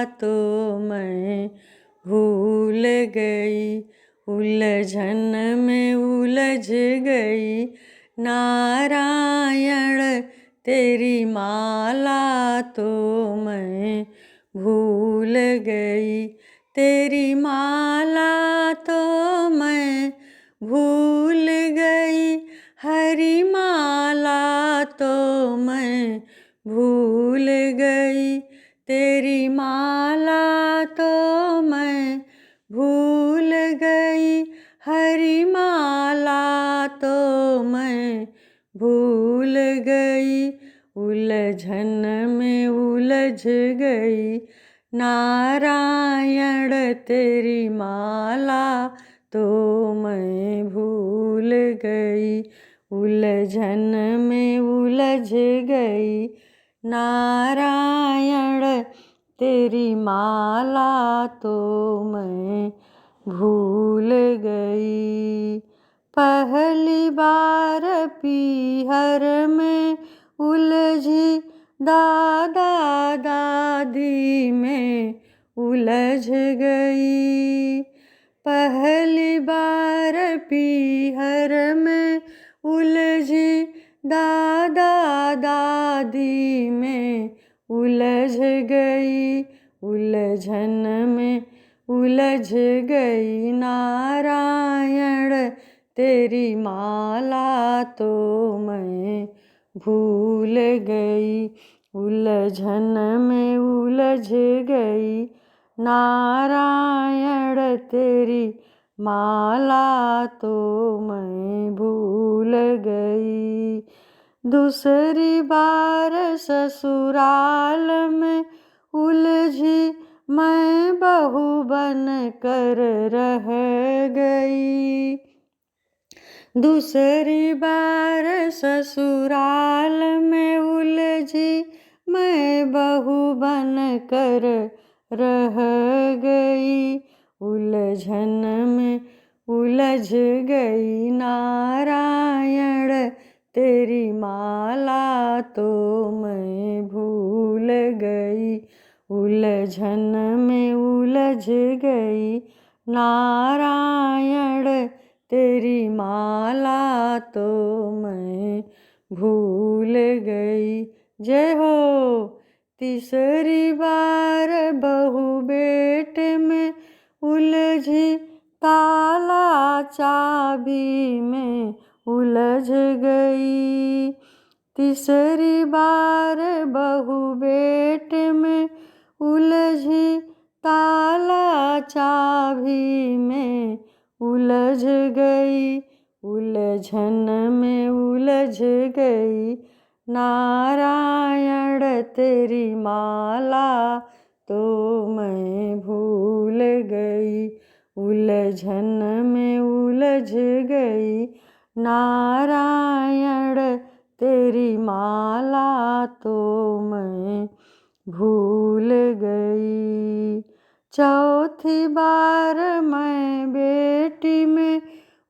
तो मैं भूल गई, उलझन में उलझ गई। नारायण तेरी माला तो मैं भूल गई, तेरी माला तो मैं भूल गई। हरि माला तो मैं भूल गई, तेरी माला तो मैं भूल गई। हरि माला तो मैं भूल गई, उलझन में उलझ गई। नारायण तेरी माला तो मैं भूल गई, उलझन में उलझ गई। नारायण तेरी माला तो मैं भूल गई। पहली बार पीहर में उलझी, दादा दादी में उलझ गई। पहली बार पीहर में उलझी, दादा दादी में उलझ गई, उलझन में उलझ गई। नारायण तेरी माला तो मैं भूल गई, उलझन में उलझ गई। नारायण तेरी माला तो मैं भूल गई। दूसरी बार ससुराल में उलझी, मैं बहू बन कर रह गई। दूसरी बार ससुराल में उलझी, मैं बहू बन कर रह गई, उलझन में उलझ गई। नारायण तेरी माला तो मैं भूल गई, उलझन में उलझ गई। नारायण तेरी माला तो मैं भूल गई। जय हो। तीसरी बार बहू बेटे में उलझी, ताला चाबी में उलझ गई। तीसरी बार बहू बेटे में उलझी, ताला चाबी में उलझ गई, उलझन में उलझ गई। नारायण तेरी माला तो मैं भूल गई, उलझन में उलझ गई। नारायण तेरी माला तो मैं भूल गई। चौथी बार मैं बेटी में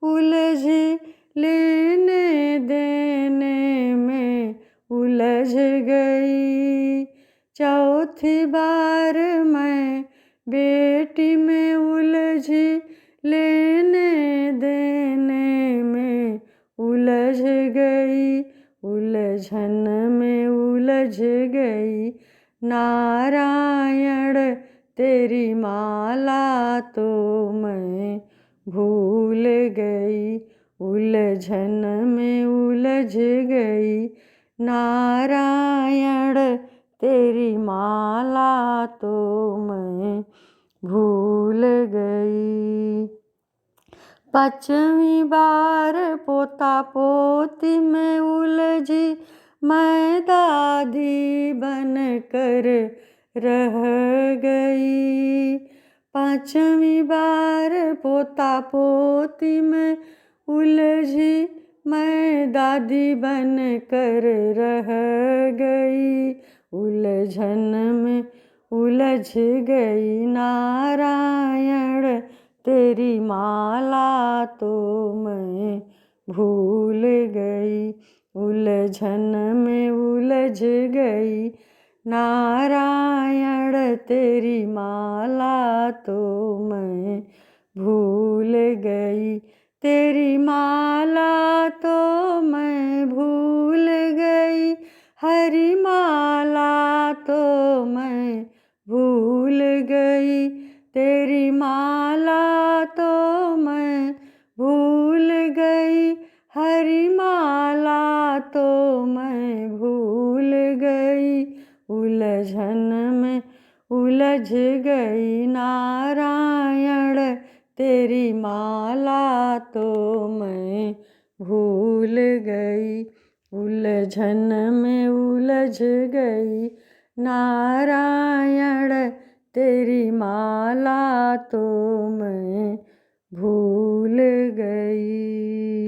उलझी, लेने देने में उलझ गई। चौथी बार मैं बेटी में उलझी, लेने देने में उलझ गई, उलझन में उलझ गई। नारायण तेरी माला तो मैं भूल गई, उलझन में उलझ गई। नारायण तेरी माला तो मैं भूल गई। पांचवी बार पोता पोती में उलझी, मैं दादी बन कर रह गई। पांचवी बार पोता पोती में उलझी, मैं दादी बन कर रह गई, उलझन में उलझ गई। नारायण तेरी माला तो मैं भूल गई, उलझन में उलझ गई। नारायण तेरी माला तो मैं भूल गई, तेरी माला तो मैं भूल गई, हरि माला तो मैं भूल गई, तेरी माला तो मैं भूल गई, हरि माला तो मैं भूल गई। उलझन में उलझ गई नारायण तेरी माला तो मैं भूल गई, उलझन में उलझ गई नारायण तेरी माला तो मैं भूल गई।